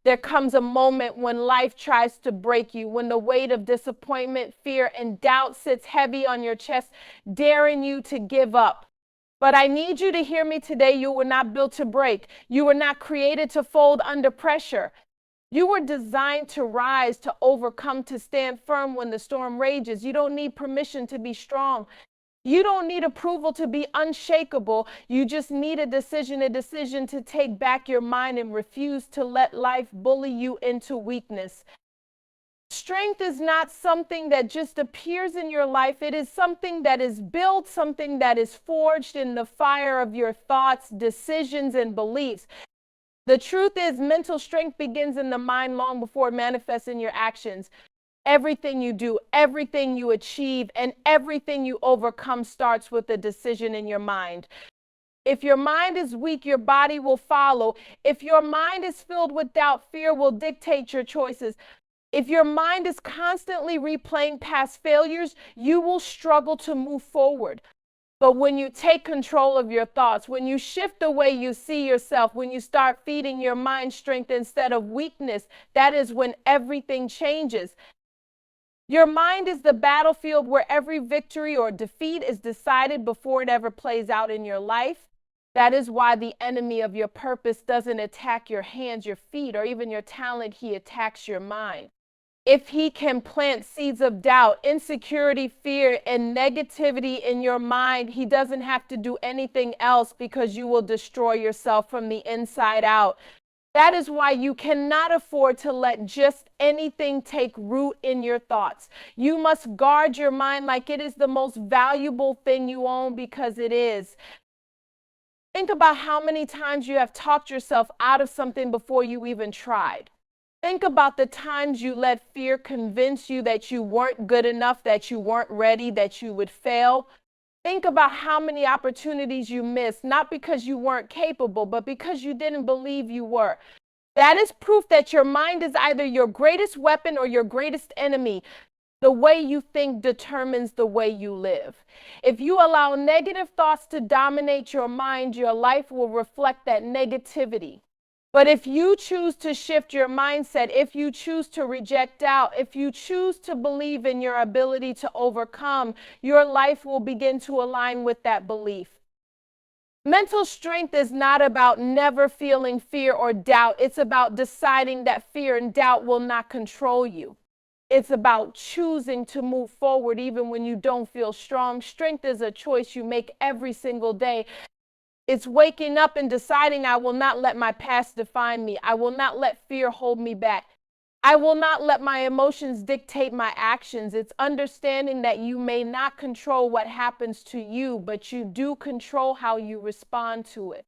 There comes a moment when life tries to break you, when the weight of disappointment, fear, and doubt sits heavy on your chest, daring you to give up. But I need you to hear me today. You were not built to break. You were not created to fold under pressure. You were designed to rise, to overcome, to stand firm when the storm rages. You don't need permission to be strong. You don't need approval to be unshakable. You just need a decision to take back your mind and refuse to let life bully you into weakness. Strength is not something that just appears in your life. It is something that is built, something that is forged in the fire of your thoughts, decisions, and beliefs. The truth is, mental strength begins in the mind long before it manifests in your actions. Everything you do, everything you achieve, and everything you overcome starts with a decision in your mind. If your mind is weak, your body will follow. If your mind is filled with doubt, fear will dictate your choices. If your mind is constantly replaying past failures, you will struggle to move forward. But when you take control of your thoughts, when you shift the way you see yourself, when you start feeding your mind strength instead of weakness, that is when everything changes. Your mind is the battlefield where every victory or defeat is decided before it ever plays out in your life. That is why the enemy of your purpose doesn't attack your hands, your feet, or even your talent. He attacks your mind. If he can plant seeds of doubt, insecurity, fear, and negativity in your mind, he doesn't have to do anything else because you will destroy yourself from the inside out. That is why you cannot afford to let just anything take root in your thoughts. You must guard your mind like it is the most valuable thing you own, because it is. Think about how many times you have talked yourself out of something before you even tried. Think about the times you let fear convince you that you weren't good enough, that you weren't ready, that you would fail. Think about how many opportunities you missed, not because you weren't capable, but because you didn't believe you were. That is proof that your mind is either your greatest weapon or your greatest enemy. The way you think determines the way you live. If you allow negative thoughts to dominate your mind, your life will reflect that negativity. But if you choose to shift your mindset, if you choose to reject doubt, if you choose to believe in your ability to overcome, your life will begin to align with that belief. Mental strength is not about never feeling fear or doubt. It's about deciding that fear and doubt will not control you. It's about choosing to move forward even when you don't feel strong. Strength is a choice you make every single day. It's waking up and deciding, I will not let my past define me. I will not let fear hold me back. I will not let my emotions dictate my actions. It's understanding that you may not control what happens to you, but you do control how you respond to it.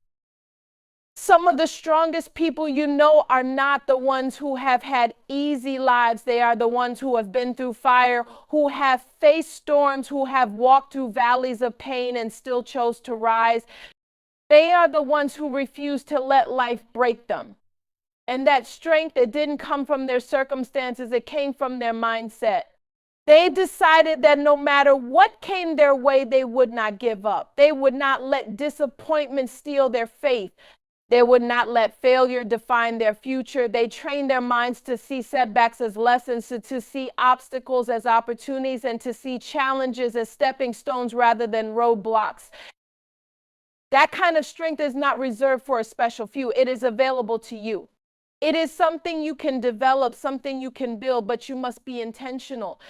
Some of the strongest people you know are not the ones who have had easy lives. They are the ones who have been through fire, who have faced storms, who have walked through valleys of pain and still chose to rise. They are the ones who refuse to let life break them. And that strength, it didn't come from their circumstances, it came from their mindset. They decided that no matter what came their way, they would not give up. They would not let disappointment steal their faith. They would not let failure define their future. They trained their minds to see setbacks as lessons, to see obstacles as opportunities, and to see challenges as stepping stones rather than roadblocks. That kind of strength is not reserved for a special few. It is available to you. It is something you can develop, something you can build, but you must be intentional.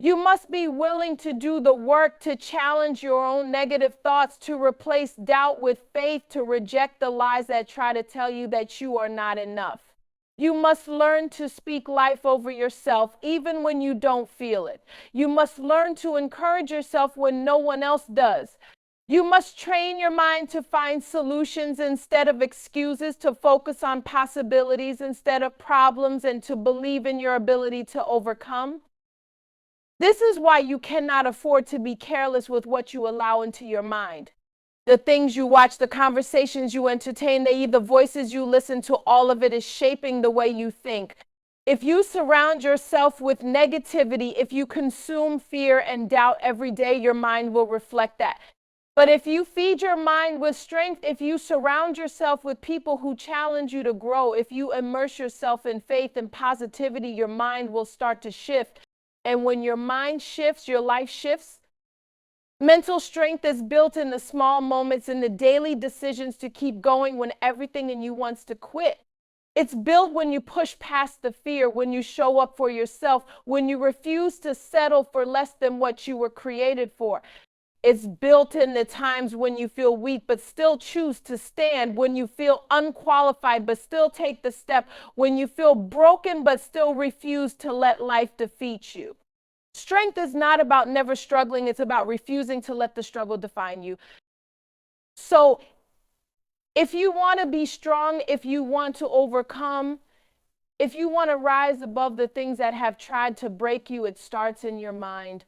You must be willing to do the work, to challenge your own negative thoughts, to replace doubt with faith, to reject the lies that try to tell you that you are not enough. You must learn to speak life over yourself, even when you don't feel it. You must learn to encourage yourself when no one else does. You must train your mind to find solutions instead of excuses, to focus on possibilities instead of problems, and to believe in your ability to overcome. This is why you cannot afford to be careless with what you allow into your mind. The things you watch, the conversations you entertain, the voices you listen to, all of it is shaping the way you think. If you surround yourself with negativity, if you consume fear and doubt every day, your mind will reflect that. But if you feed your mind with strength, if you surround yourself with people who challenge you to grow, if you immerse yourself in faith and positivity, your mind will start to shift. And when your mind shifts, your life shifts. Mental strength is built in the small moments, in the daily decisions to keep going when everything in you wants to quit. It's built when you push past the fear, when you show up for yourself, when you refuse to settle for less than what you were created for. It's built in the times when you feel weak, but still choose to stand, when you feel unqualified, but still take the step, when you feel broken, but still refuse to let life defeat you. Strength is not about never struggling. It's about refusing to let the struggle define you. So if you want to be strong, if you want to overcome, if you want to rise above the things that have tried to break you, it starts in your mind.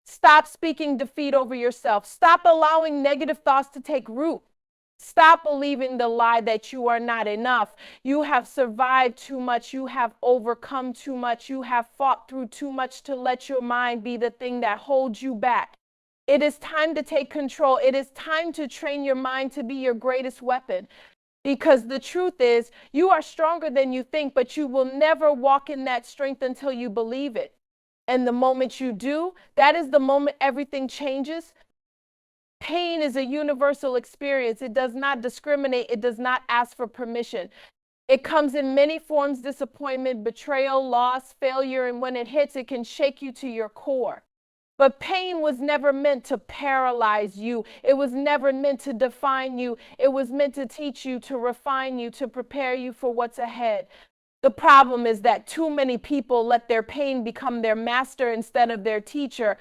Stop speaking defeat over yourself. Stop allowing negative thoughts to take root. Stop believing the lie that you are not enough. You have survived too much. You have overcome too much. You have fought through too much to let your mind be the thing that holds you back. It is time to take control. It is time to train your mind to be your greatest weapon. Because the truth is, you are stronger than you think, but you will never walk in that strength until you believe it. And the moment you do, that is the moment everything changes. Pain is a universal experience. It does not discriminate. It does not ask for permission. It comes in many forms: disappointment, betrayal, loss, failure, and when it hits, it can shake you to your core. But pain was never meant to paralyze you. It was never meant to define you. It was meant to teach you, to refine you, to prepare you for what's ahead. The problem is that too many people let their pain become their master instead of their teacher.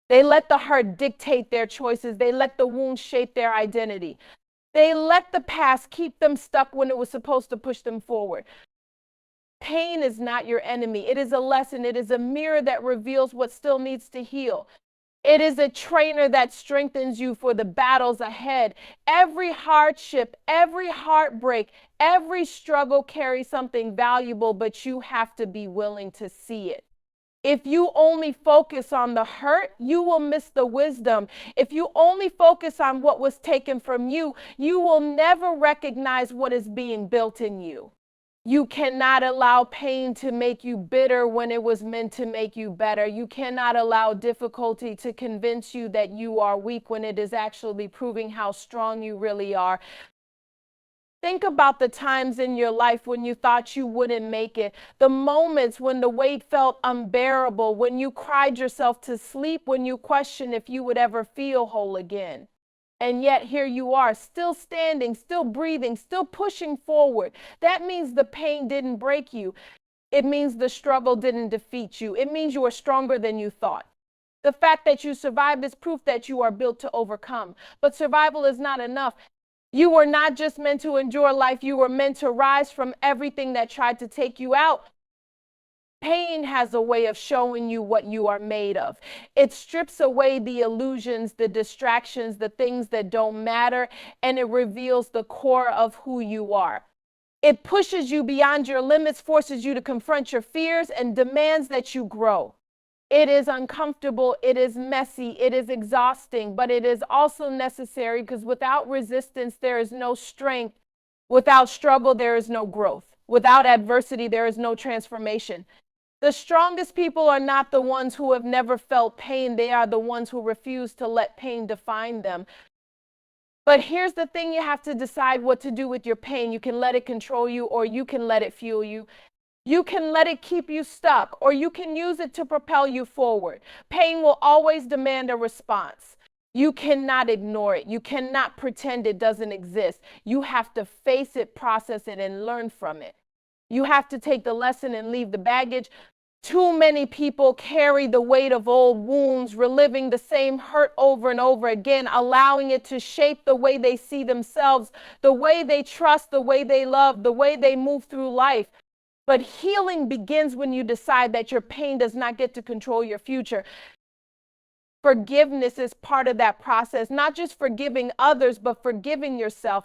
They let the hurt dictate their choices. They let the wound shape their identity. They let the past keep them stuck when it was supposed to push them forward. Pain is not your enemy. It is a lesson. It is a mirror that reveals what still needs to heal. It is a trainer that strengthens you for the battles ahead. Every hardship, every heartbreak, every struggle carries something valuable, but you have to be willing to see it. If you only focus on the hurt, you will miss the wisdom. If you only focus on what was taken from you, you will never recognize what is being built in you. You cannot allow pain to make you bitter when it was meant to make you better. You cannot allow difficulty to convince you that you are weak when it is actually proving how strong you really are. Think about the times in your life when you thought you wouldn't make it, the moments when the weight felt unbearable, when you cried yourself to sleep, when you questioned if you would ever feel whole again. And yet here you are, still standing, still breathing, still pushing forward. That means the pain didn't break you. It means the struggle didn't defeat you. It means you are stronger than you thought. The fact that you survived is proof that you are built to overcome. But survival is not enough. You were not just meant to endure life. You were meant to rise from everything that tried to take you out. Pain has a way of showing you what you are made of. It strips away the illusions, the distractions, the things that don't matter, and it reveals the core of who you are. It pushes you beyond your limits, forces you to confront your fears, and demands that you grow. It is uncomfortable, it is messy, it is exhausting, but it is also necessary, because without resistance, there is no strength. Without struggle, there is no growth. Without adversity, there is no transformation. The strongest people are not the ones who have never felt pain. They are the ones who refuse to let pain define them. But here's the thing: you have to decide what to do with your pain. You can let it control you, or you can let it fuel you. You can let it keep you stuck, or you can use it to propel you forward. Pain will always demand a response. You cannot ignore it. You cannot pretend it doesn't exist. You have to face it, process it, and learn from it. You have to take the lesson and leave the baggage. Too many people carry the weight of old wounds, reliving the same hurt over and over again, allowing it to shape the way they see themselves, the way they trust, the way they love, the way they move through life. But healing begins when you decide that your pain does not get to control your future. Forgiveness is part of that process, not just forgiving others, but forgiving yourself,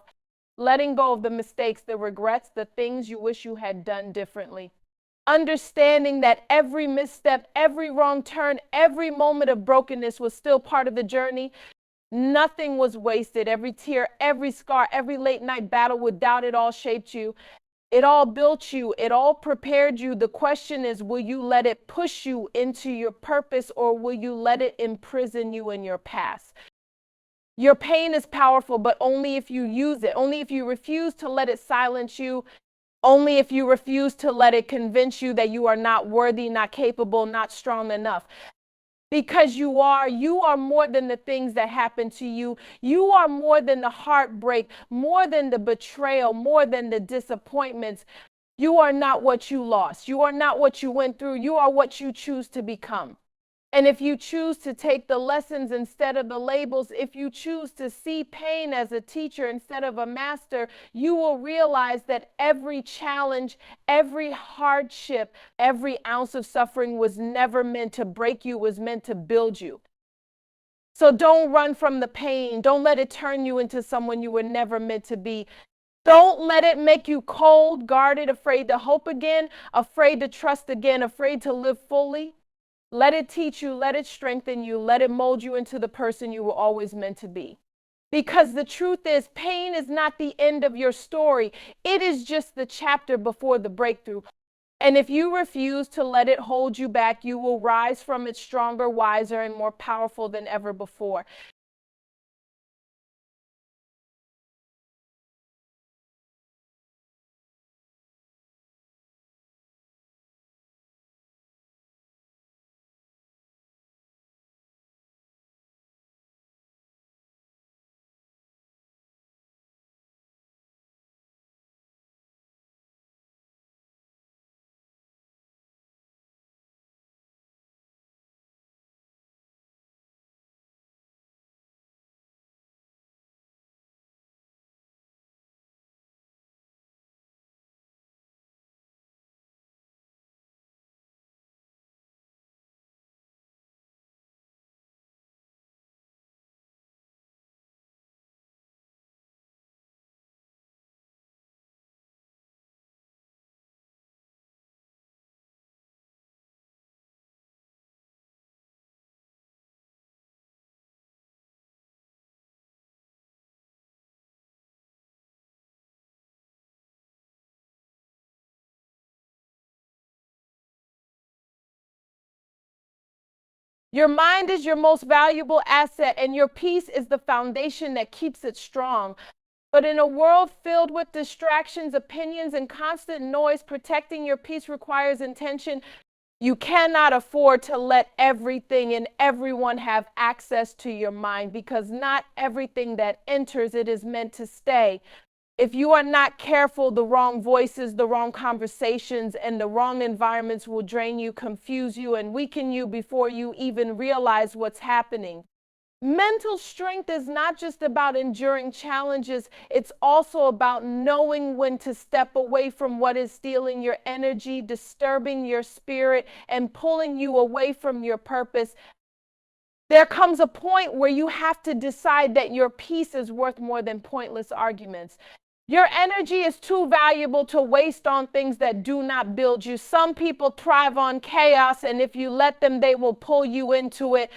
letting go of the mistakes, the regrets, the things you wish you had done differently. Understanding that every misstep, every wrong turn, every moment of brokenness was still part of the journey. Nothing was wasted. Every tear, every scar, every late night battle with doubt, it all shaped you. It all built you. It all prepared you. The question is, will you let it push you into your purpose, or will you let it imprison you in your past? Your pain is powerful, but only if you use it. Only if you refuse to let it silence you. Only if you refuse to let it convince you that you are not worthy, not capable, not strong enough. Because you are more than the things that happen to you. You are more than the heartbreak, more than the betrayal, more than the disappointments. You are not what you lost. You are not what you went through. You are what you choose to become. And if you choose to take the lessons instead of the labels, if you choose to see pain as a teacher instead of a master, you will realize that every challenge, every hardship, every ounce of suffering was never meant to break you, was meant to build you. So don't run from the pain. Don't let it turn you into someone you were never meant to be. Don't let it make you cold, guarded, afraid to hope again, afraid to trust again, afraid to live fully. Let it teach you, let it strengthen you, let it mold you into the person you were always meant to be. Because the truth is, pain is not the end of your story. It is just the chapter before the breakthrough. And if you refuse to let it hold you back, you will rise from it stronger, wiser, and more powerful than ever before. Your mind is your most valuable asset, and your peace is the foundation that keeps it strong. But in a world filled with distractions, opinions, and constant noise, protecting your peace requires intention. You cannot afford to let everything and everyone have access to your mind, because not everything that enters it is meant to stay. If you are not careful, the wrong voices, the wrong conversations, and the wrong environments will drain you, confuse you, and weaken you before you even realize what's happening. Mental strength is not just about enduring challenges, it's also about knowing when to step away from what is stealing your energy, disturbing your spirit, and pulling you away from your purpose. There comes a point where you have to decide that your peace is worth more than pointless arguments. Your energy is too valuable to waste on things that do not build you. Some people thrive on chaos, and if you let them, they will pull you into it.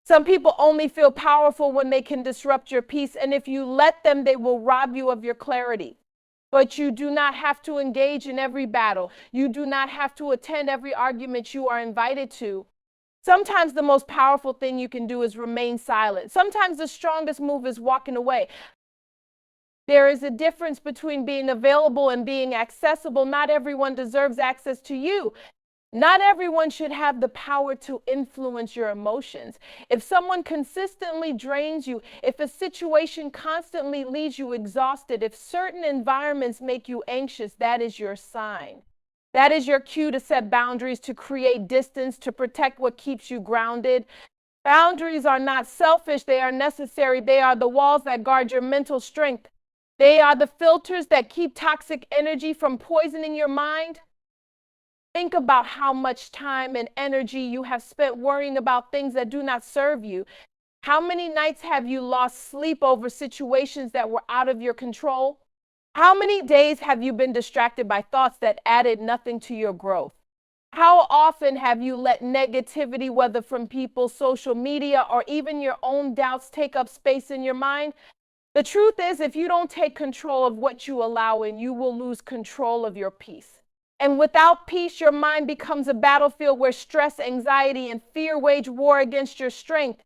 Some people only feel powerful when they can disrupt your peace, and if you let them, they will rob you of your clarity. But you do not have to engage in every battle. You do not have to attend every argument you are invited to. Sometimes the most powerful thing you can do is remain silent. Sometimes the strongest move is walking away. There is a difference between being available and being accessible. Not everyone deserves access to you. Not everyone should have the power to influence your emotions. If someone consistently drains you, if a situation constantly leaves you exhausted, if certain environments make you anxious, that is your sign. That is your cue to set boundaries, to create distance, to protect what keeps you grounded. Boundaries are not selfish, they are necessary. They are the walls that guard your mental strength. They are the filters that keep toxic energy from poisoning your mind. Think about how much time and energy you have spent worrying about things that do not serve you. How many nights have you lost sleep over situations that were out of your control? How many days have you been distracted by thoughts that added nothing to your growth? How often have you let negativity, whether from people, social media, or even your own doubts, take up space in your mind? The truth is, if you don't take control of what you allow in, you will lose control of your peace. And without peace, your mind becomes a battlefield where stress, anxiety, and fear wage war against your strength.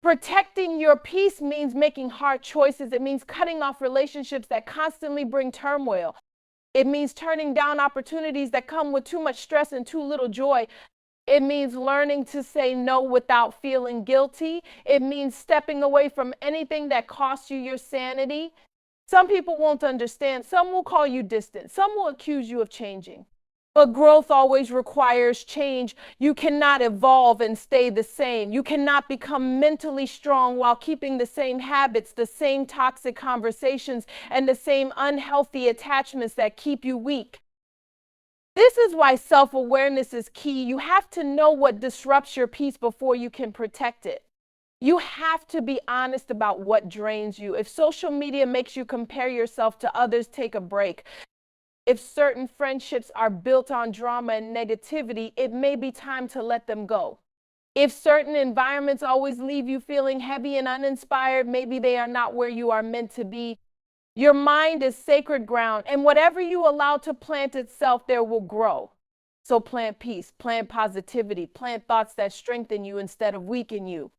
Protecting your peace means making hard choices. It means cutting off relationships that constantly bring turmoil. It means turning down opportunities that come with too much stress and too little joy. It means learning to say no without feeling guilty. It means stepping away from anything that costs you your sanity. Some people won't understand. Some will call you distant. Some will accuse you of changing. But growth always requires change. You cannot evolve and stay the same. You cannot become mentally strong while keeping the same habits, the same toxic conversations, and the same unhealthy attachments that keep you weak. This is why self-awareness is key. You have to know what disrupts your peace before you can protect it. You have to be honest about what drains you. If social media makes you compare yourself to others, take a break. If certain friendships are built on drama and negativity, it may be time to let them go. If certain environments always leave you feeling heavy and uninspired, maybe they are not where you are meant to be. Your mind is sacred ground, and whatever you allow to plant itself there will grow. So plant peace, plant positivity, plant thoughts that strengthen you instead of weaken you.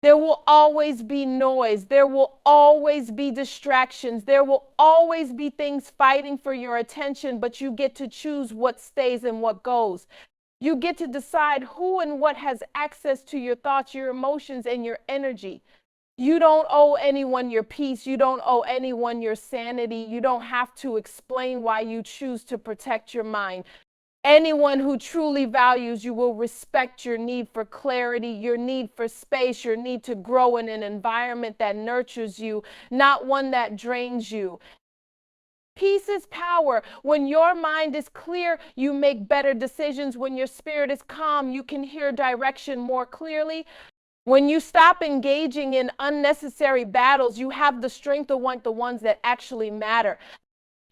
There will always be noise. There will always be distractions. There will always be things fighting for your attention, but you get to choose what stays and what goes. You get to decide who and what has access to your thoughts, your emotions, and your energy. You don't owe anyone your peace. You don't owe anyone your sanity. You don't have to explain why you choose to protect your mind. Anyone who truly values you will respect your need for clarity, your need for space, your need to grow in an environment that nurtures you, not one that drains you. Peace is power. When your mind is clear, you make better decisions. When your spirit is calm, you can hear direction more clearly. When you stop engaging in unnecessary battles, you have the strength to want the ones that actually matter.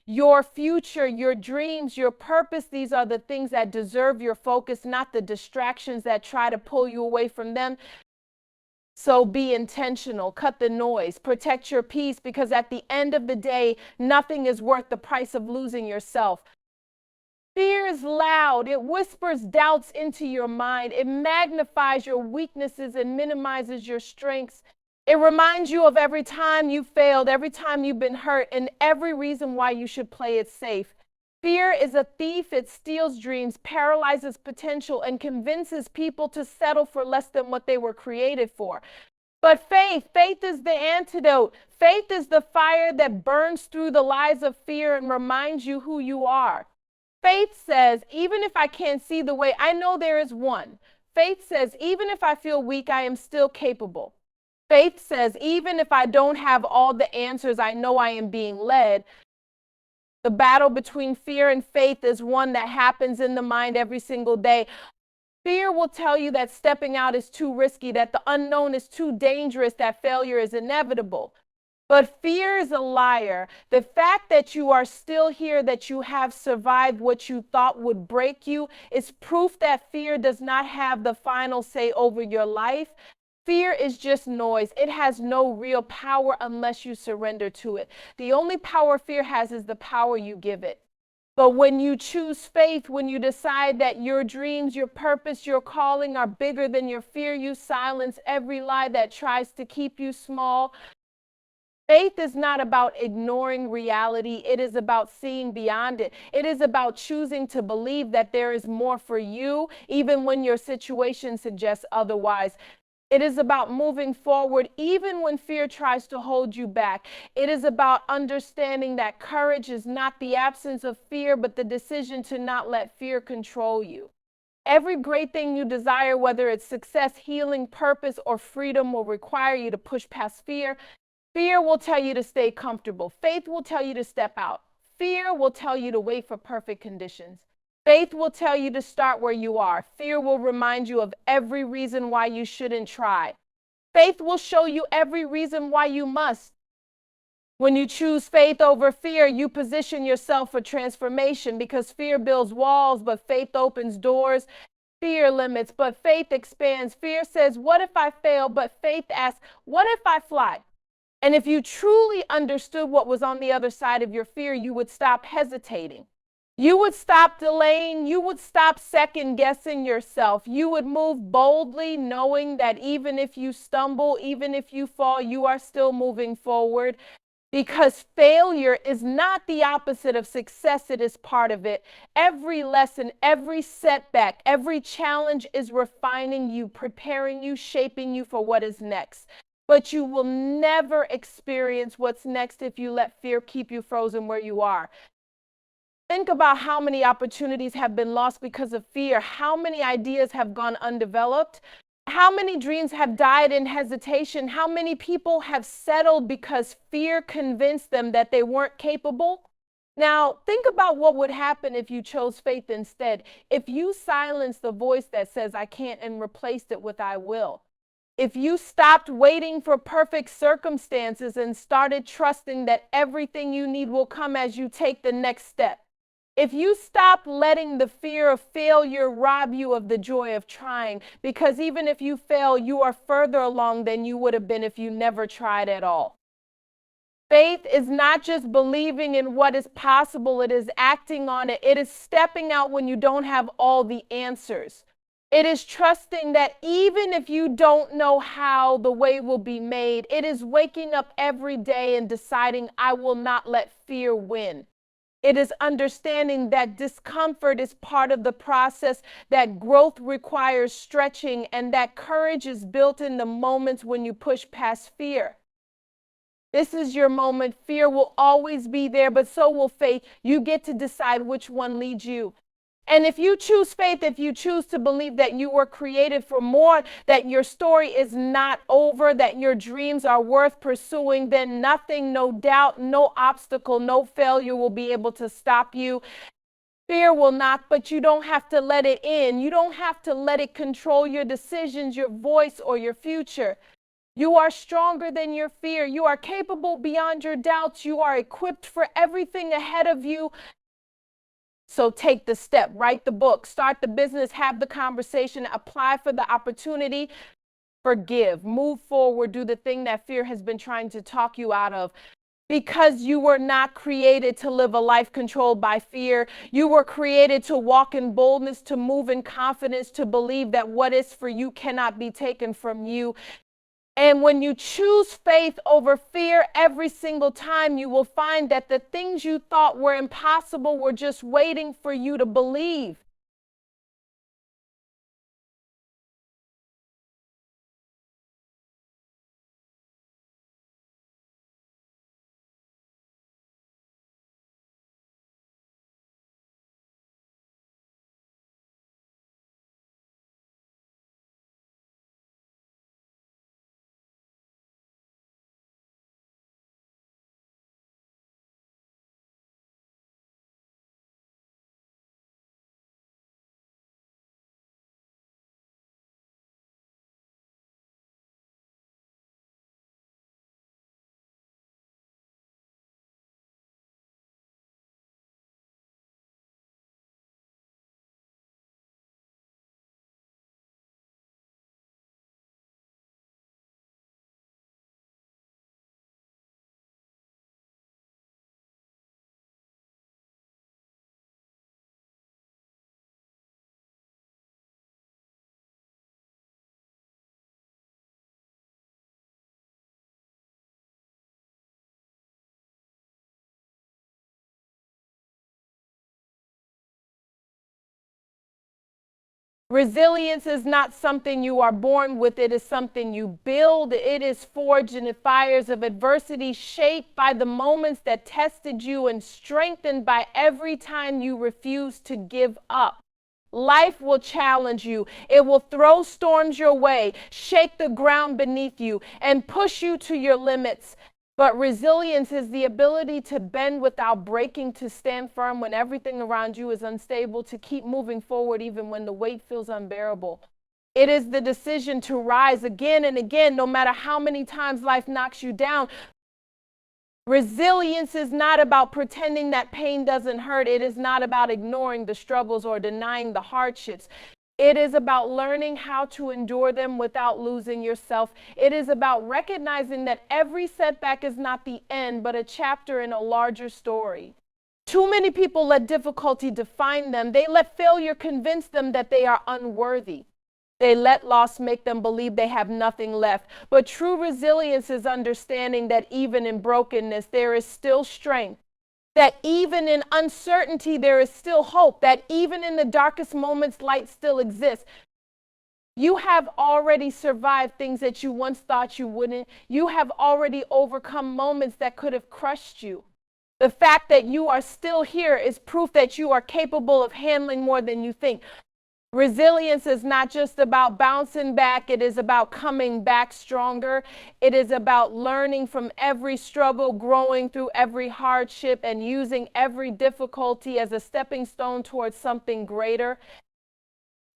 Your future, your dreams, your purpose, these are the things that deserve your focus, not the distractions that try to pull you away from them. So be intentional, cut the noise, protect your peace, because at the end of the day, nothing is worth the price of losing yourself. Fear is loud. It whispers doubts into your mind. It magnifies your weaknesses and minimizes your strengths. It reminds you of every time you failed, every time you've been hurt, and every reason why you should play it safe. Fear is a thief. It steals dreams, paralyzes potential, and convinces people to settle for less than what they were created for. But faith is the antidote. Faith is the fire that burns through the lies of fear and reminds you who you are. Faith says, even if I can't see the way, I know there is one. Faith says, even if I feel weak, I am still capable. Faith says, even if I don't have all the answers, I know I am being led. The battle between fear and faith is one that happens in the mind every single day. Fear will tell you that stepping out is too risky, that the unknown is too dangerous, that failure is inevitable. But fear is a liar. The fact that you are still here, that you have survived what you thought would break you, is proof that fear does not have the final say over your life. Fear is just noise. It has no real power unless you surrender to it. The only power fear has is the power you give it. But when you choose faith, when you decide that your dreams, your purpose, your calling are bigger than your fear, you silence every lie that tries to keep you small. Faith is not about ignoring reality. It is about seeing beyond it. It is about choosing to believe that there is more for you, even when your situation suggests otherwise. It is about moving forward, even when fear tries to hold you back. It is about understanding that courage is not the absence of fear, but the decision to not let fear control you. Every great thing you desire, whether it's success, healing, purpose, or freedom, will require you to push past fear. Fear will tell you to stay comfortable. Faith will tell you to step out. Fear will tell you to wait for perfect conditions. Faith will tell you to start where you are. Fear will remind you of every reason why you shouldn't try. Faith will show you every reason why you must. When you choose faith over fear, you position yourself for transformation because fear builds walls, but faith opens doors. Fear limits, but faith expands. Fear says, what if I fail? But faith asks, what if I fly? And if you truly understood what was on the other side of your fear, you would stop hesitating. You would stop delaying. You would stop second guessing yourself. You would move boldly, knowing that even if you stumble, even if you fall, you are still moving forward. Because failure is not the opposite of success, it is part of it. Every lesson, every setback, every challenge is refining you, preparing you, shaping you for what is next. But you will never experience what's next if you let fear keep you frozen where you are. Think about how many opportunities have been lost because of fear, how many ideas have gone undeveloped, how many dreams have died in hesitation, how many people have settled because fear convinced them that they weren't capable. Now, think about what would happen if you chose faith instead. If you silenced the voice that says, I can't, and replaced it with, I will. If you stopped waiting for perfect circumstances and started trusting that everything you need will come as you take the next step. If you stop letting the fear of failure rob you of the joy of trying, because even if you fail, you are further along than you would have been if you never tried at all. Faith is not just believing in what is possible, it is acting on it. It is stepping out when you don't have all the answers. It is trusting that even if you don't know how, the way will be made. It is waking up every day and deciding, I will not let fear win. It is understanding that discomfort is part of the process, that growth requires stretching, and that courage is built in the moments when you push past fear. This is your moment. Fear will always be there, but so will faith. You get to decide which one leads you. And if you choose faith, if you choose to believe that you were created for more, that your story is not over, that your dreams are worth pursuing, then nothing, no doubt, no obstacle, no failure will be able to stop you. Fear will not, but you don't have to let it in. You don't have to let it control your decisions, your voice, or your future. You are stronger than your fear. You are capable beyond your doubts. You are equipped for everything ahead of you. So take the step, write the book, start the business, have the conversation, apply for the opportunity, forgive, move forward, do the thing that fear has been trying to talk you out of. Because you were not created to live a life controlled by fear. You were created to walk in boldness, to move in confidence, to believe that what is for you cannot be taken from you. And when you choose faith over fear every single time, you will find that the things you thought were impossible were just waiting for you to believe. Resilience is not something you are born with. It is something you build. It is forged in the fires of adversity, shaped by the moments that tested you and strengthened by every time you refuse to give up. Life will challenge you. It will throw storms your way, shake the ground beneath you, and push you to your limits. But resilience is the ability to bend without breaking, to stand firm when everything around you is unstable, to keep moving forward even when the weight feels unbearable. It is the decision to rise again and again, no matter how many times life knocks you down. Resilience is not about pretending that pain doesn't hurt. It is not about ignoring the struggles or denying the hardships. It is about learning how to endure them without losing yourself. It is about recognizing that every setback is not the end, but a chapter in a larger story. Too many people let difficulty define them. They let failure convince them that they are unworthy. They let loss make them believe they have nothing left. But true resilience is understanding that even in brokenness, there is still strength. That even in uncertainty, there is still hope. That even in the darkest moments, light still exists. You have already survived things that you once thought you wouldn't. You have already overcome moments that could have crushed you. The fact that you are still here is proof that you are capable of handling more than you think. Resilience is not just about bouncing back. It is about coming back stronger. It is about learning from every struggle, growing through every hardship, and using every difficulty as a stepping stone towards something greater.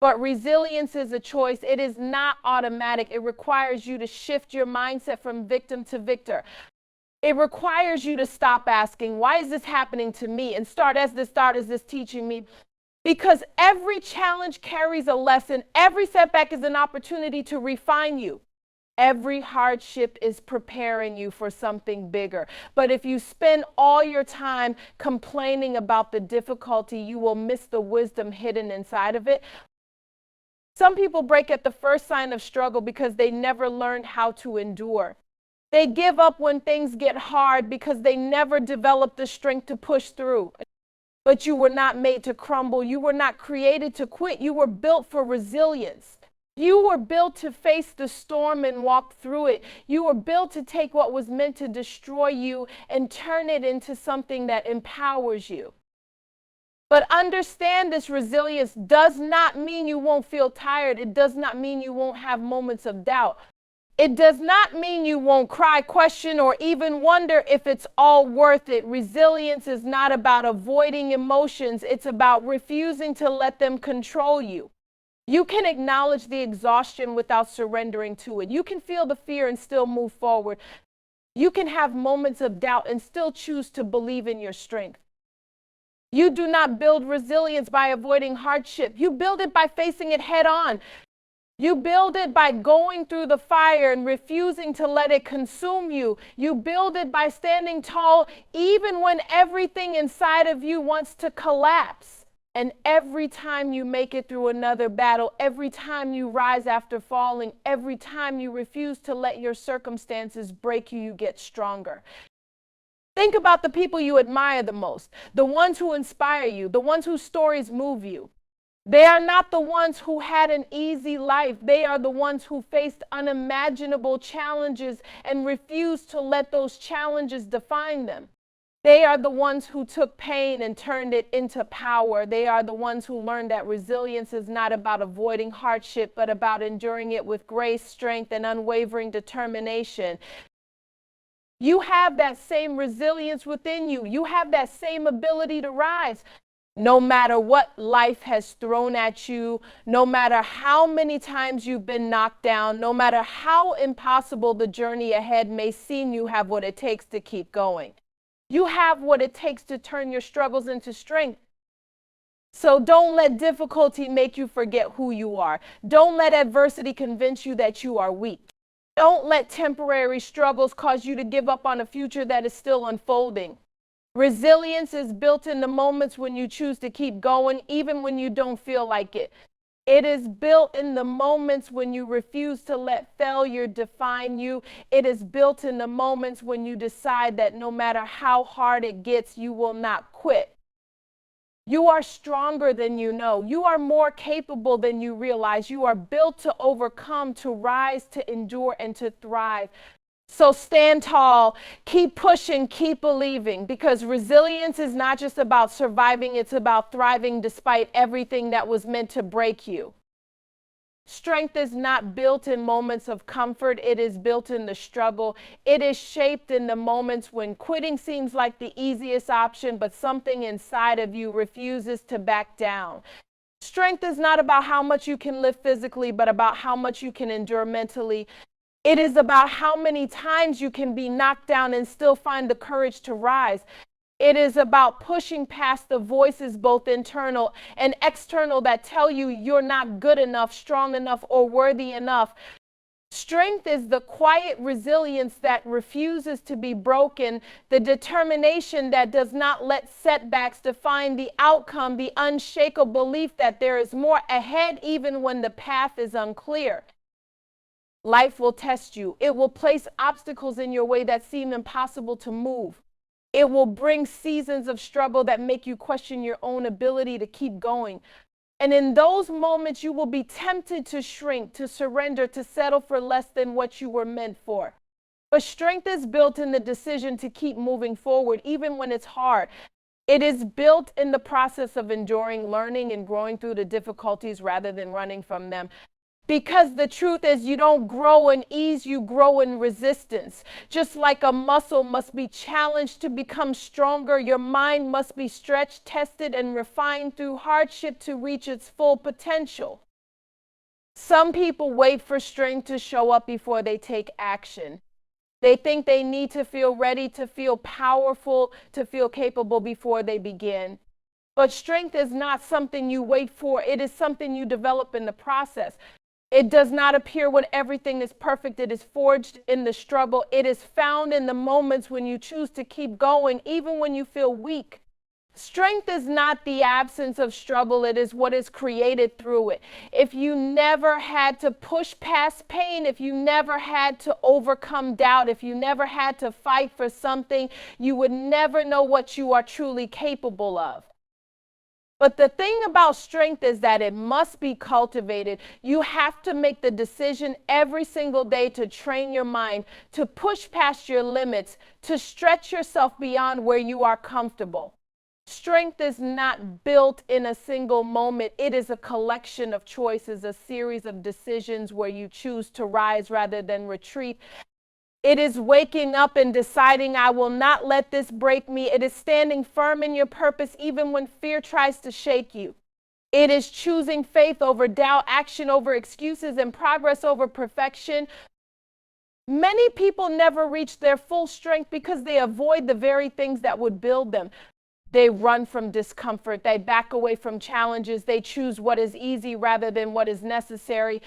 But resilience is a choice. It is not automatic. It requires you to shift your mindset from victim to victor. It requires you to stop asking, why is this happening to me? And start, is this teaching me? Because every challenge carries a lesson. Every setback is an opportunity to refine you. Every hardship is preparing you for something bigger. But if you spend all your time complaining about the difficulty, you will miss the wisdom hidden inside of it. Some people break at the first sign of struggle because they never learned how to endure. They give up when things get hard because they never developed the strength to push through. But you were not made to crumble. You were not created to quit. You were built for resilience. You were built to face the storm and walk through it. You were built to take what was meant to destroy you and turn it into something that empowers you. But understand, this resilience does not mean you won't feel tired. It does not mean you won't have moments of doubt. It does not mean you won't cry, question, or even wonder if it's all worth it. Resilience is not about avoiding emotions. It's about refusing to let them control you. You can acknowledge the exhaustion without surrendering to it. You can feel the fear and still move forward. You can have moments of doubt and still choose to believe in your strength. You do not build resilience by avoiding hardship. You build it by facing it head on. You build it by going through the fire and refusing to let it consume you. You build it by standing tall even when everything inside of you wants to collapse. And every time you make it through another battle, every time you rise after falling, every time you refuse to let your circumstances break you, you get stronger. Think about the people you admire the most, the ones who inspire you, the ones whose stories move you. They are not the ones who had an easy life. They are the ones who faced unimaginable challenges and refused to let those challenges define them. They are the ones who took pain and turned it into power. They are the ones who learned that resilience is not about avoiding hardship, but about enduring it with grace, strength, and unwavering determination. You have that same resilience within you. You have that same ability to rise. No matter what life has thrown at you, no matter how many times you've been knocked down, no matter how impossible the journey ahead may seem, you have what it takes to keep going. You have what it takes to turn your struggles into strength. So don't let difficulty make you forget who you are. Don't let adversity convince you that you are weak. Don't let temporary struggles cause you to give up on a future that is still unfolding. Resilience is built in the moments when you choose to keep going, even when you don't feel like it. It is built in the moments when you refuse to let failure define you. It is built in the moments when you decide that no matter how hard it gets, you will not quit. You are stronger than you know. You are more capable than you realize. You are built to overcome, to rise, to endure, and to thrive. So stand tall, keep pushing, keep believing, because resilience is not just about surviving, it's about thriving despite everything that was meant to break you. Strength is not built in moments of comfort, it is built in the struggle. It is shaped in the moments when quitting seems like the easiest option, but something inside of you refuses to back down. Strength is not about how much you can lift physically, but about how much you can endure mentally. It is about how many times you can be knocked down and still find the courage to rise. It is about pushing past the voices, both internal and external, that tell you you're not good enough, strong enough, or worthy enough. Strength is the quiet resilience that refuses to be broken, the determination that does not let setbacks define the outcome, the unshakable belief that there is more ahead even when the path is unclear. Life will test you. It will place obstacles in your way that seem impossible to move. It will bring seasons of struggle that make you question your own ability to keep going. And in those moments, you will be tempted to shrink, to surrender, to settle for less than what you were meant for. But strength is built in the decision to keep moving forward, even when it's hard. It is built in the process of enduring, learning, and growing through the difficulties rather than running from them. Because the truth is, you don't grow in ease, you grow in resistance. Just like a muscle must be challenged to become stronger, your mind must be stretched, tested, and refined through hardship to reach its full potential. Some people wait for strength to show up before they take action. They think they need to feel ready, to feel powerful, to feel capable before they begin. But strength is not something you wait for, it is something you develop in the process. It does not appear when everything is perfect. It is forged in the struggle. It is found in the moments when you choose to keep going, even when you feel weak. Strength is not the absence of struggle. It is what is created through it. If you never had to push past pain, if you never had to overcome doubt, if you never had to fight for something, you would never know what you are truly capable of. But the thing about strength is that it must be cultivated. You have to make the decision every single day to train your mind, to push past your limits, to stretch yourself beyond where you are comfortable. Strength is not built in a single moment. It is a collection of choices, a series of decisions where you choose to rise rather than retreat. It is waking up and deciding, I will not let this break me. It is standing firm in your purpose even when fear tries to shake you. It is choosing faith over doubt, action over excuses, and progress over perfection. Many people never reach their full strength because they avoid the very things that would build them. They run from discomfort. They back away from challenges. They choose what is easy rather than what is necessary.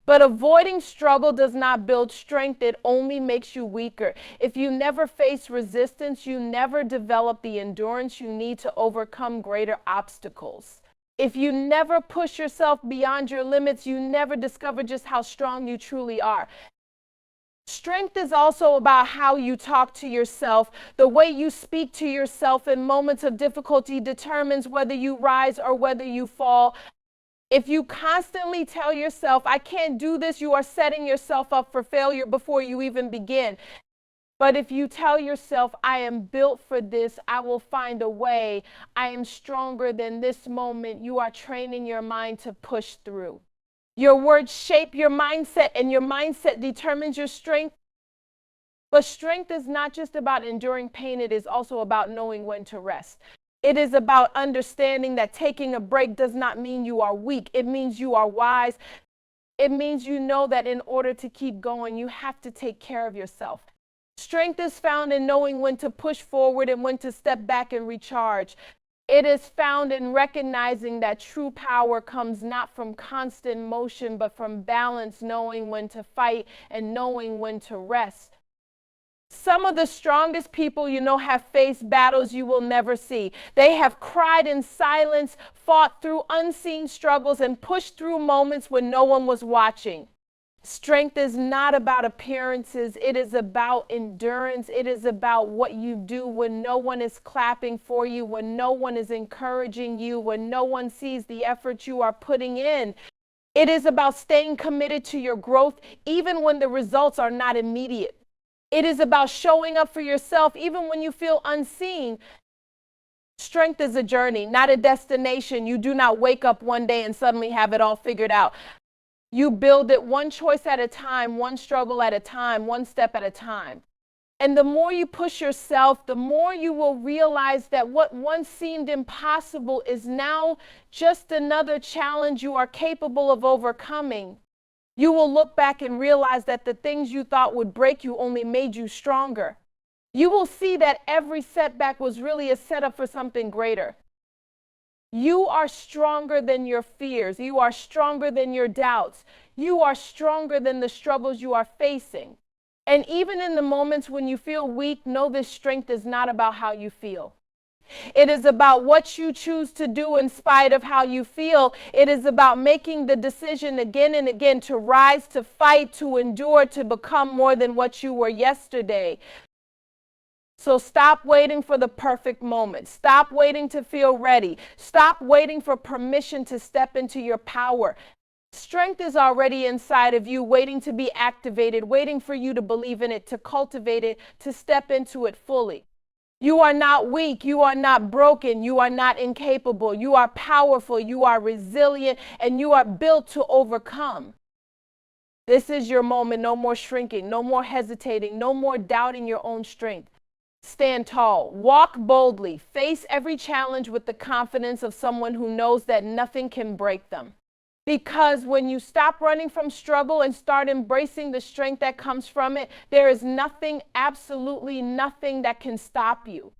But avoiding struggle does not build strength. It only makes you weaker. If you never face resistance, you never develop the endurance you need to overcome greater obstacles. If you never push yourself beyond your limits, you never discover just how strong you truly are. Strength is also about how you talk to yourself. The way you speak to yourself in moments of difficulty determines whether you rise or whether you fall. If you constantly tell yourself, I can't do this, you are setting yourself up for failure before you even begin. But if you tell yourself, I am built for this, I will find a way, I am stronger than this moment, you are training your mind to push through. Your words shape your mindset, and your mindset determines your strength. But strength is not just about enduring pain, it is also about knowing when to rest. It is about understanding that taking a break does not mean you are weak. It means you are wise. It means you know that in order to keep going, you have to take care of yourself. Strength is found in knowing when to push forward and when to step back and recharge. It is found in recognizing that true power comes not from constant motion, but from balance, knowing when to fight and knowing when to rest. Some of the strongest people you know have faced battles you will never see. They have cried in silence, fought through unseen struggles, and pushed through moments when no one was watching. Strength is not about appearances. It is about endurance. It is about what you do when no one is clapping for you, when no one is encouraging you, when no one sees the effort you are putting in. It is about staying committed to your growth even when the results are not immediate. It is about showing up for yourself even when you feel unseen. Strength is a journey, not a destination. You do not wake up one day and suddenly have it all figured out. You build it one choice at a time, one struggle at a time, one step at a time. And the more you push yourself, the more you will realize that what once seemed impossible is now just another challenge you are capable of overcoming. You will look back and realize that the things you thought would break you only made you stronger. You will see that every setback was really a setup for something greater. You are stronger than your fears. You are stronger than your doubts. You are stronger than the struggles you are facing. And even in the moments when you feel weak, know this strength is not about how you feel. It is about what you choose to do in spite of how you feel. It is about making the decision again and again to rise, to fight, to endure, to become more than what you were yesterday. So stop waiting for the perfect moment. Stop waiting to feel ready. Stop waiting for permission to step into your power. Strength is already inside of you, waiting to be activated, waiting for you to believe in it, to cultivate it, to step into it fully. You are not weak. You are not broken. You are not incapable. You are powerful. You are resilient, and you are built to overcome. This is your moment. No more shrinking, no more hesitating, no more doubting your own strength. Stand tall, walk boldly, face every challenge with the confidence of someone who knows that nothing can break them. Because when you stop running from struggle and start embracing the strength that comes from it, there is nothing, absolutely nothing that can stop you.